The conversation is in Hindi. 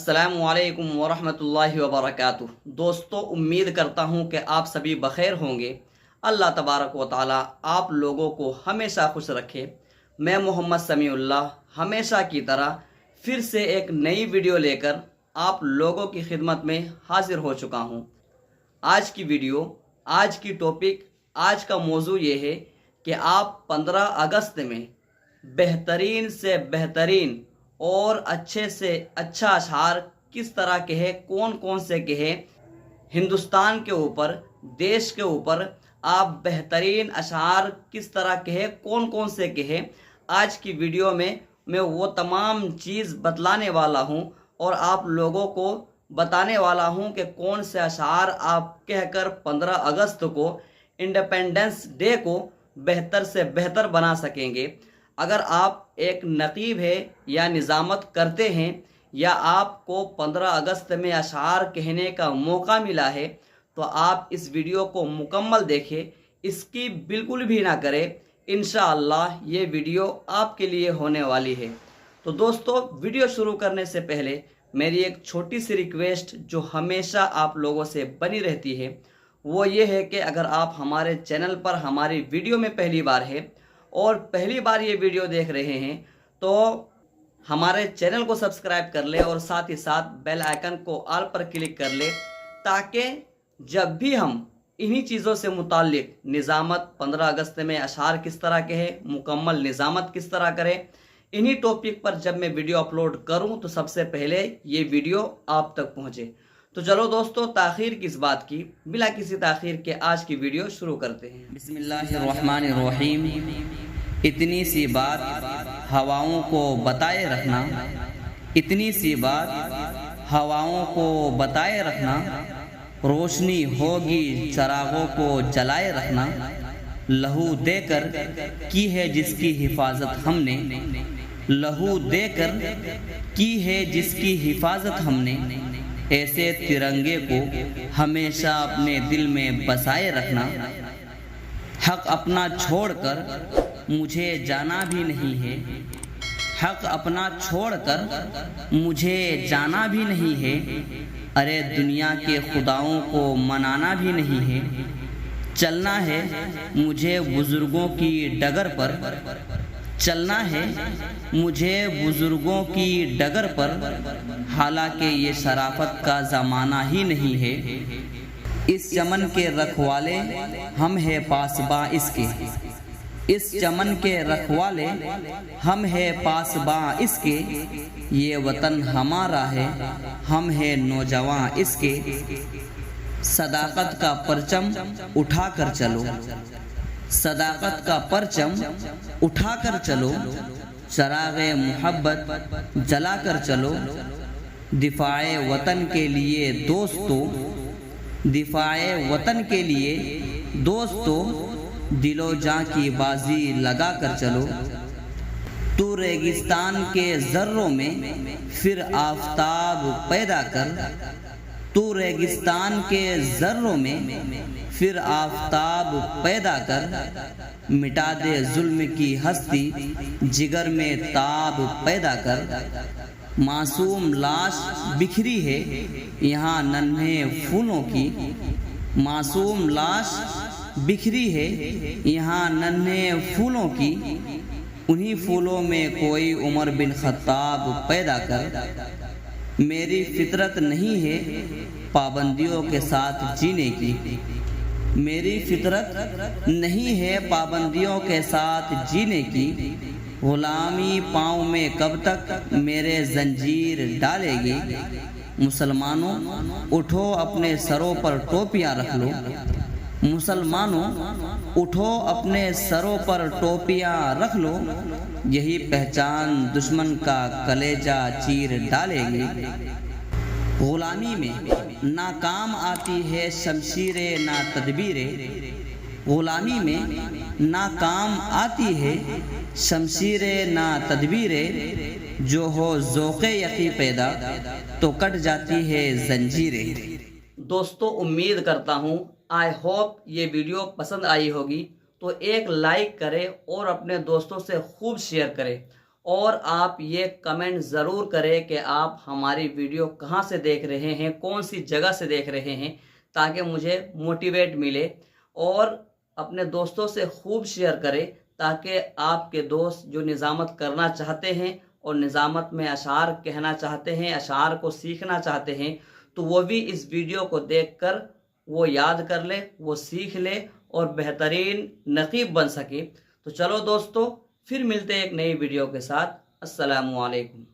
अस्सलामुअलैकुम वरहमतुल्लाहि वबरकातुह। दोस्तों, उम्मीद करता हूँ कि आप सभी बखैर होंगे। अल्लाह तबारक व तआला आप लोगों को हमेशा खुश रखे। मैं मोहम्मद समीउल्लाह हमेशा की तरह फिर से एक नई वीडियो लेकर आप लोगों की खिदमत में हाजिर हो चुका हूँ। आज की वीडियो, आज की टॉपिक, आज का मौजू ये है कि आप 15 अगस्त में बेहतरीन से बेहतरीन और अच्छे से अच्छा अशआर किस तरह के हैं, कौन कौन से के हैं, हिंदुस्तान के ऊपर, देश के ऊपर आप बेहतरीन अशआर किस तरह के हैं, कौन कौन से के हैं, आज की वीडियो में मैं वो तमाम चीज़ बतलाने वाला हूँ और आप लोगों को बताने वाला हूँ कि कौन से अशआर आप कहकर 15 अगस्त को, इंडिपेंडेंस डे को बेहतर से बेहतर बना सकेंगे। अगर आप एक नकीब है या निज़ामत करते हैं या आपको 15 अगस्त में अशआर कहने का मौका मिला है तो आप इस वीडियो को मुकम्मल देखें, इसकी बिल्कुल भी ना करें। इंशाअल्लाह ये वीडियो आपके लिए होने वाली है। तो दोस्तों, वीडियो शुरू करने से पहले मेरी एक छोटी सी रिक्वेस्ट जो हमेशा आप लोगों से बनी रहती है वो ये है कि अगर आप हमारे चैनल पर हमारी वीडियो में पहली बार है और पहली बार ये वीडियो देख रहे हैं तो हमारे चैनल को सब्सक्राइब कर ले और साथ ही साथ बेल आइकन को ऑल पर क्लिक कर ले, ताकि जब भी हम इन्हीं चीज़ों से मुताल्लिक निज़ामत, 15 अगस्त में अशआर किस तरह के हैं, मुकम्मल निज़ामत किस तरह करें, इन्हीं टॉपिक पर जब मैं वीडियो अपलोड करूं तो सबसे पहले ये वीडियो आप तक पहुंचे। तो चलो दोस्तों, ताख़ीर किस बात की, बिला किसी ताख़ीर के आज की वीडियो शुरू करते हैं। बिस्मिल्लाहिर्रहमानिर्रहीम। इतनी सी बात हवाओं को बताए रखना, इतनी सी बात हवाओं को बताए रखना, रोशनी होगी चरागों को जलाए रखना, लहू देकर की है जिसकी हिफाजत हमने, लहू देकर की है जिसकी हिफाजत हमने, ऐसे तिरंगे को हमेशा अपने दिल में बसाए रखना। हक अपना छोड़कर मुझे जाना भी नहीं है, हक अपना छोड़कर मुझे जाना भी नहीं है, अरे दुनिया के खुदाओं को मनाना भी नहीं है। चलना है मुझे बुजुर्गों की डगर पर, चलना है मुझे बुजुर्गों की डगर पर, हालांकि ये शराफत का ज़माना ही नहीं है। इस चमन के रखवाले हम है पासबा इसके, इस चमन के रखवाले हम है पासबा इसके, ये वतन हमारा है हम है नौजवान इसके। सदाकत का परचम उठा कर चलो, सदाकत का परचम उठा कर चलो, चरागे मोहब्बत जला कर चलो। दिफाए वतन के लिए दोस्तों, दिफाए वतन के लिए दोस्तों, दिलो जां की बाजी लगा कर चलो। तू रेगिस्तान के जर्रों में फिर आफताब पैदा कर, तू रेगिस्तान के जर्रों में फिर आफताब पैदा कर, मिटा दे जुल्म की हस्ती जिगर में ताब पैदा कर। मासूम लाश बिखरी है यहाँ नन्हे फूलों की, मासूम लाश बिखरी है यहाँ नन्हे फूलों की, उन्हीं फूलों में कोई उमर बिन खत्ताब पैदा कर। मेरी फितरत नहीं है पाबंदियों के साथ जीने की, मेरी फितरत नहीं है पाबंदियों के साथ जीने की। गुलामी पाँव में कब तक मेरे जंजीर डालेगी। मुसलमानों उठो अपने सरों पर टोपियाँ रख लो, मुसलमानों उठो अपने सरों पर टोपियाँ रख लो, यही पहचान दुश्मन का कलेजा चीर डालेगी। गुलामी में नाकाम आती है शमशीरे ना तदबीरे, गुलामी में नाकाम आती है शमशीरे ना तदबीरे, जो हो ज़ौक़े यकी पैदा तो कट जाती है जंजीरें। दोस्तों, उम्मीद करता हूँ, आई होप ये वीडियो पसंद आई होगी। तो एक लाइक करें और अपने दोस्तों से खूब शेयर करें और आप ये कमेंट ज़रूर करें कि आप हमारी वीडियो कहाँ से देख रहे हैं, कौन सी जगह से देख रहे हैं, ताकि मुझे मोटिवेट मिले। और अपने दोस्तों से खूब शेयर करें ताकि आपके दोस्त जो निज़ामत करना चाहते हैं और निज़ामत में अशार कहना चाहते हैं, अशार को सीखना चाहते हैं, तो वो भी इस वीडियो को देखकर वो याद कर ले, वो सीख ले और बेहतरीन नक़ीब बन सके। तो चलो दोस्तों, फिर मिलते हैं एक नई वीडियो के साथ। अस्सलामु अलैकुम।